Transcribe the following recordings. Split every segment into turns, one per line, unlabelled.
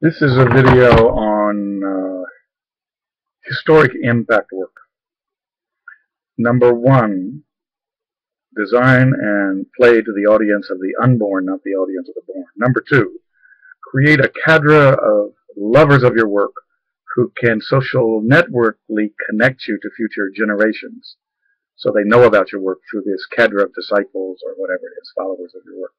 This is a video on historic impact work. Number one, design and play to the audience of the unborn, not the audience of the born. Number two, create a cadre of lovers of your work who can social networkly connect you to future generations so they know about your work through this cadre of disciples or whatever it is, followers of your work,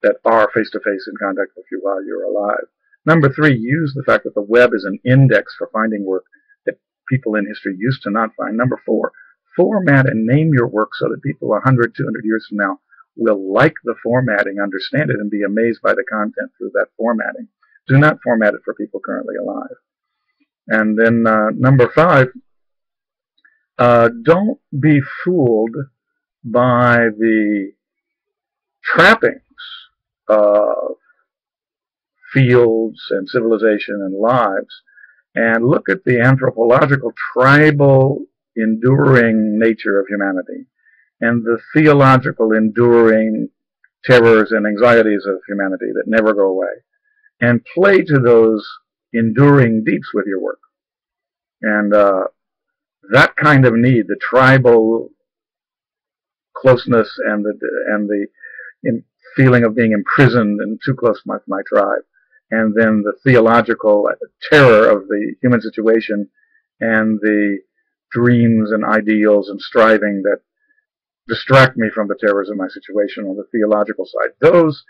that are face-to-face in contact with you while you're alive. Number three, use the fact that the web is an index for finding work that people in history used to not find. Number four, format and name your work so that people 100, 200 years from now will like the formatting, understand it, and be amazed by the content through that formatting. Do not format it for people currently alive. And then number five, don't be fooled by the trappings of fields and civilization and lives, and look at the anthropological, tribal, enduring nature of humanity and the theological, enduring terrors and anxieties of humanity that never go away, and play to those enduring deeps with your work. And that kind of need, the tribal closeness and the feeling of being imprisoned and too close to my tribe, and then the theological terror of the human situation and the dreams and ideals and striving that distract me from the terrors of my situation on the theological side. Those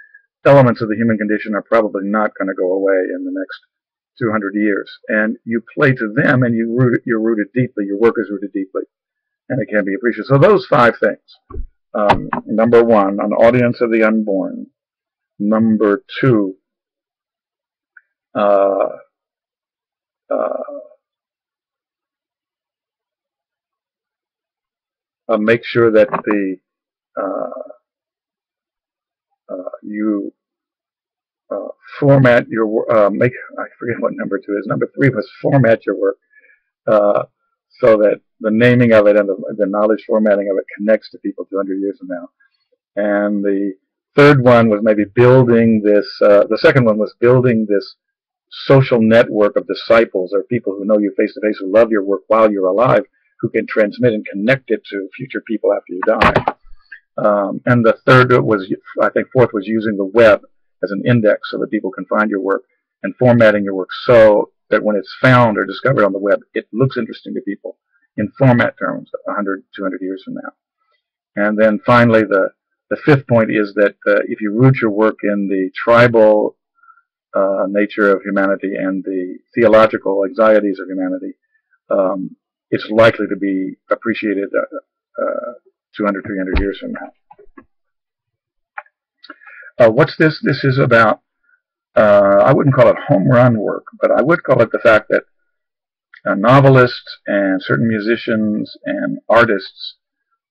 elements of the human condition are probably not going to go away in the next 200 years. And you play to them, and you're rooted deeply. Your work is rooted deeply, and it can be appreciated. So those five things. Number one, an audience of the unborn. Number two, make sure that you format your work. I forget what number two is. Number three was format your work so that the naming of it and the knowledge formatting of it connects to people 200 years from now. And the third one was maybe building this. The second one was building this social network of disciples, or people who know you face to face, who love your work while you're alive, who can transmit and connect it to future people after you die. And the third was, I think, fourth was using the web as an index so that people can find your work, and formatting your work so that when it's found or discovered on the web, it looks interesting to people in format terms 100, 200 years from now. And then finally, the fifth point is that if you root your work in the tribal nature of humanity and the theological anxieties of humanity, it's likely to be appreciated 200, 300 years from now. What's this? This is about, I wouldn't call it home run work, but I would call it the fact that novelists and certain musicians and artists,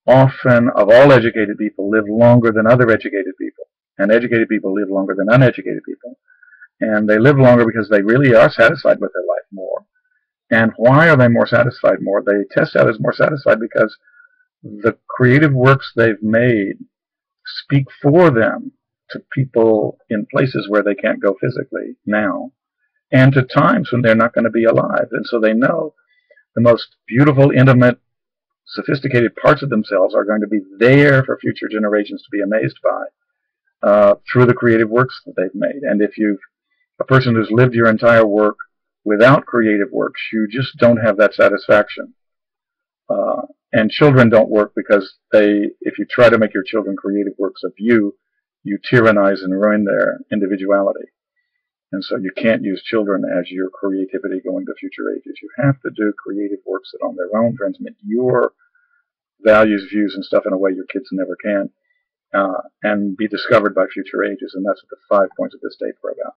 often of all educated people, live longer than other educated people. And educated people live longer than uneducated people. And they live longer because they really are satisfied with their life more. And why are they more satisfied more? They test out as more satisfied because the creative works they've made speak for them to people in places where they can't go physically now, and to times when they're not going to be alive. And so they know the most beautiful, intimate, sophisticated parts of themselves are going to be there for future generations to be amazed by through the creative works that they've made. And if you've a person who's lived your entire work without creative works, you just don't have that satisfaction. And children don't work because if you try to make your children creative works of you, you tyrannize and ruin their individuality. And so you can't use children as your creativity going to future ages. You have to do creative works that on their own transmit your values, views, and stuff in a way your kids never can, and be discovered by future ages. And that's what the 5 points of this tape are about.